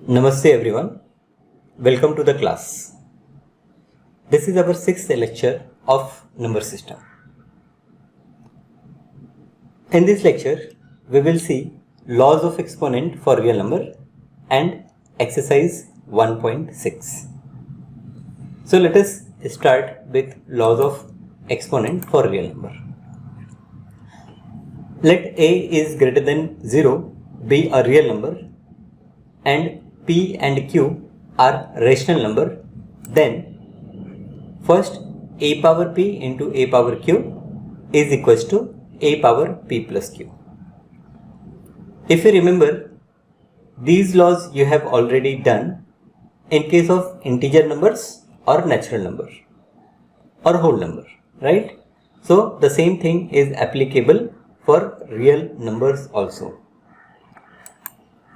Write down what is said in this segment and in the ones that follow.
Namaste everyone. Welcome to the class. This is our sixth lecture of number system. In this lecture, we will see laws of exponent for real number and exercise 1.6. So let us start with laws of exponent for real number. Let a is greater than 0 be a real number and p and q are rational number, then first a power p into a power q is equals to a power p plus q. If you remember, these laws you have already done in case of integer numbers or natural number or whole number, right? So the same thing is applicable for real numbers also.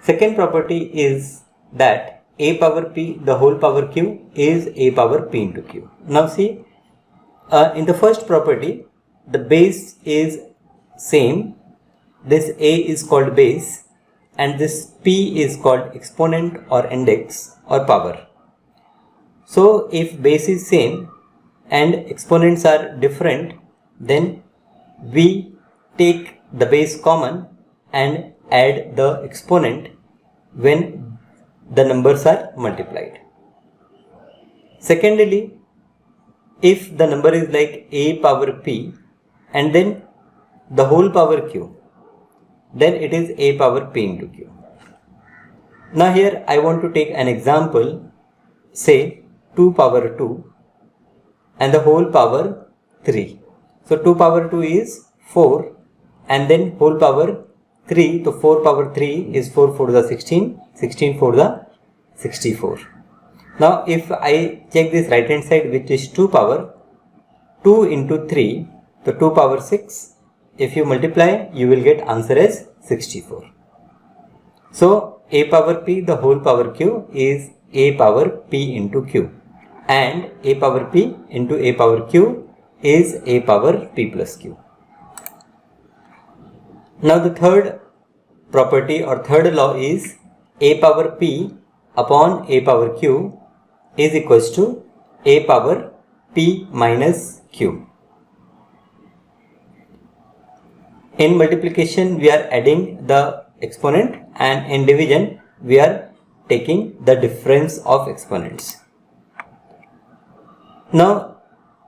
Second property is that a power p the whole power q is a power p into q. Now see, in the first property, the base is same. This a is called base and this p is called exponent or index or power. So if base is same and exponents are different, then we take the base common and add the exponent when the numbers are multiplied. Secondly, if the number is like a power p and then the whole power q, then it is a power p into q. Now here I want to take an example, say 2 power 2 and the whole power 3. So 2 power 2 is 4 and then whole power 3, so 4 power 3 is 4 4 the 16, 16 4 the 64. Now if I check this right hand side, which is 2 power, 2 into 3, so 2 power 6, if you multiply you will get answer as 64. So a power p the whole power q is a power p into q and a power p into a power q is a power p plus q. Now the third property or third law is a power p upon a power q is equals to a power p minus q. In multiplication we are adding the exponent and in division we are taking the difference of exponents. Now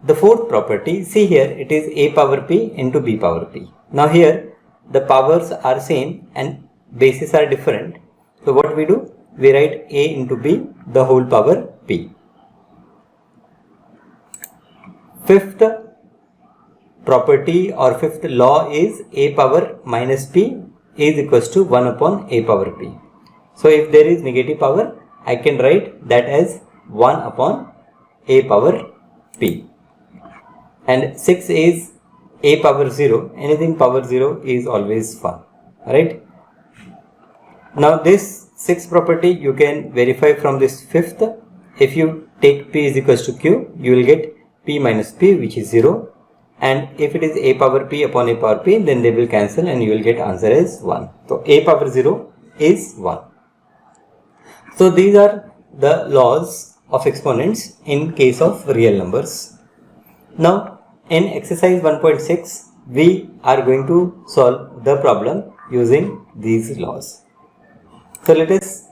the fourth property, see here it is a power p into b power p. Now here the powers are same and bases are different. So what we do? We write a into b the whole power p. Fifth property or fifth law is a power minus p is equals to 1 upon a power p. So if there is negative power, I can write that as 1 upon a power p. And 6 is a power 0, anything power 0 is always fun, right? Now this sixth property you can verify from this fifth. If you take p is equals to q, you will get p minus p, which is 0, and if it is a power p upon a power p, then they will cancel and you will get answer as 1. So a power 0 is 1. So these are the laws of exponents in case of real numbers. Now in exercise 1.6, we are going to solve the problem using these laws. So let us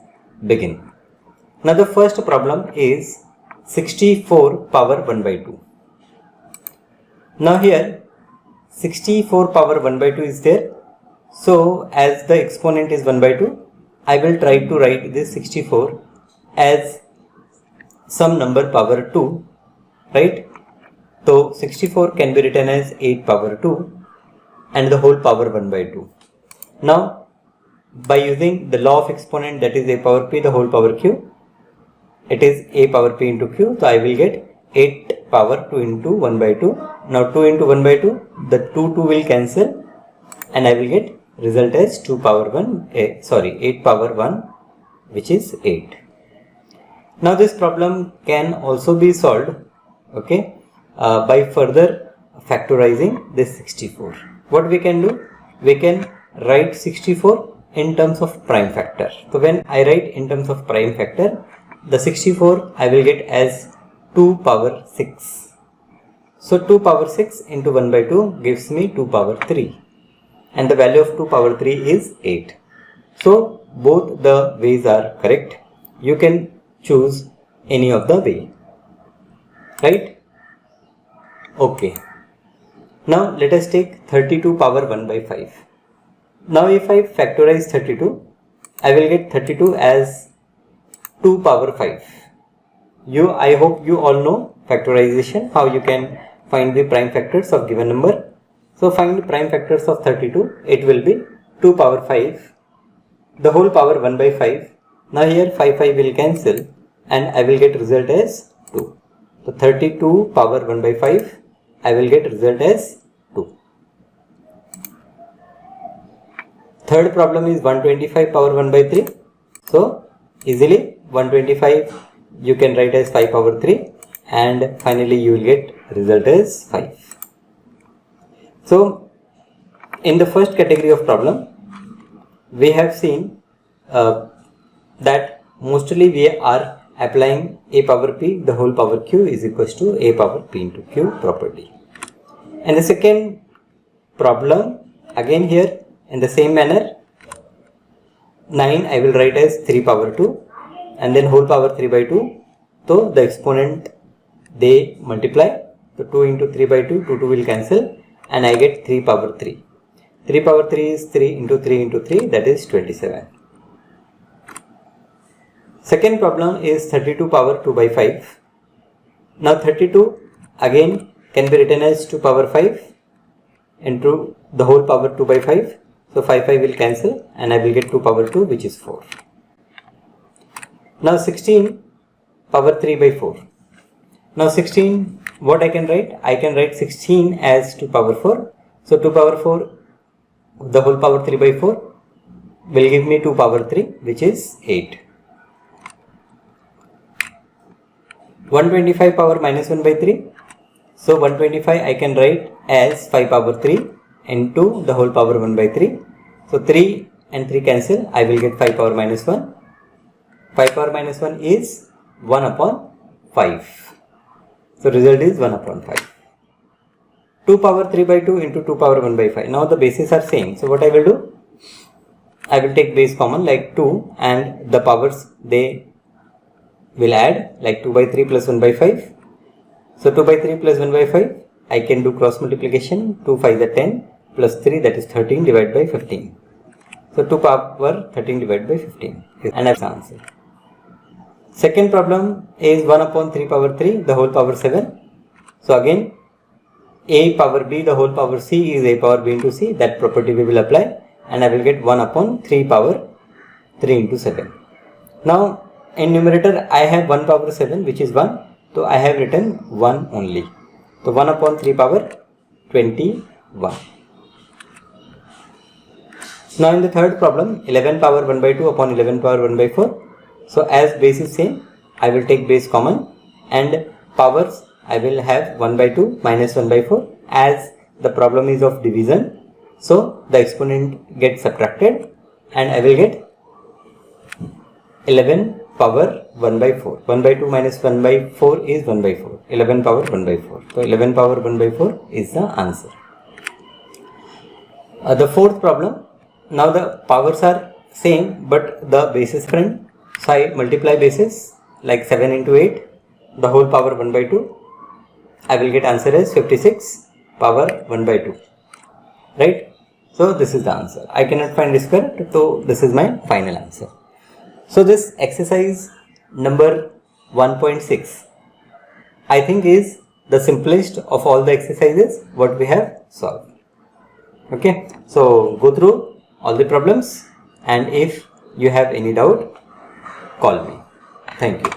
begin. Now the first problem is 64 power 1 by 2. Now here 64 power 1 by 2 is there. So as the exponent is 1 by 2, I will try to write this 64 as some number power 2, right? So 64 can be written as 8 power 2 and the whole power 1 by 2. Now by using the law of exponent, that is a power p the whole power q, it is a power p into q. So I will get 8 power 2 into 1 by 2. Now 2 into 1 by 2, the 2 will cancel and I will get result as 2 power 1, 8 power 1, which is 8. Now this problem can also be solved, okay, by further factorizing this 64. What we can do? We can write 64 in terms of prime factor. So when I write in terms of prime factor, the 64 I will get as 2 power 6. So 2 power 6 into 1 by 2 gives me 2 power 3. And the value of 2 power 3 is 8. So both the ways are correct. You can choose any of the way. Right? Okay. Now let us take 32 power 1 by 5. Now if I factorize 32, I will get 32 as 2 power 5. I hope you all know factorization, how you can find the prime factors of given number. So find the prime factors of 32. It will be 2 power 5, the whole power 1 by 5. Now here 5 will cancel and I will get result as 2. So 32 power 1 by 5, I will get result as 2. Third problem is 125 power 1 by 3. So easily 125 you can write as 5 power 3 and finally you will get result as 5. So in the first category of problem, we have seen that mostly we are applying a power p the whole power q is equals to a power p into q property. And the second problem, again here in the same manner, 9 I will write as 3 power 2 and then whole power 3 by 2. So the exponent they multiply. So 2 into 3 by 2, 2 will cancel and I get 3 power 3. 3 power 3 is 3 into 3 into 3, that is 27. Second problem is 32 power 2 by 5. Now 32 again can be written as 2 power 5 into the whole power 2 by 5. So 5 will cancel and I will get 2 power 2 which is 4. Now 16 power 3 by 4. Now 16, what I can write? I can write 16 as 2 power 4. So 2 power 4, the whole power 3 by 4 will give me 2 power 3 which is 8. 125 power minus 1 by 3. So 125 I can write as 5 power 3 into the whole power 1 by 3. So 3 and 3 cancel. I will get 5 power minus 1. 5 power minus 1 is 1 upon 5. So result is 1 upon 5. 2 power 3 by 2 into 2 power 1 by 5. Now the bases are same. So what I will do? I will take base common like 2 and the powers they will add like 2 by 3 plus 1 by 5. So 2 by 3 plus 1 by 5, I can do cross multiplication. 2 5 is 10 plus 3, that is 13 divided by 15. So 2 power 13 divided by 15 and that's the answer. Second problem is 1 upon 3 power 3 the whole power 7. So again a power b the whole power c is a power b into c, that property we will apply and I will get 1 upon 3 power 3 into 7. Now in numerator I have 1 power 7 which is 1. So I have written 1 only. So 1 upon 3 power 21. Now in the third problem, 11 power 1 by 2 upon 11 power 1 by 4. So as base is same, I will take base common and powers I will have 1 by 2 minus 1 by 4 as the problem is of division. So the exponent gets subtracted and I will get 11 power 1 by 4. 1 by 2 minus 1 by 4 is 1 by 4. 11 power 1 by 4. So 11 power 1 by 4 is the answer. The fourth problem. Now the powers are same but the base is different. So I multiply bases like 7 into 8. The whole power 1 by 2. I will get answer as 56 power 1 by 2. Right? So this is the answer. I cannot find this correct. So this is my final answer. So this exercise number 1.6 I think is the simplest of all the exercises what we have solved. Okay. So go through all the problems and if you have any doubt, call me. Thank you.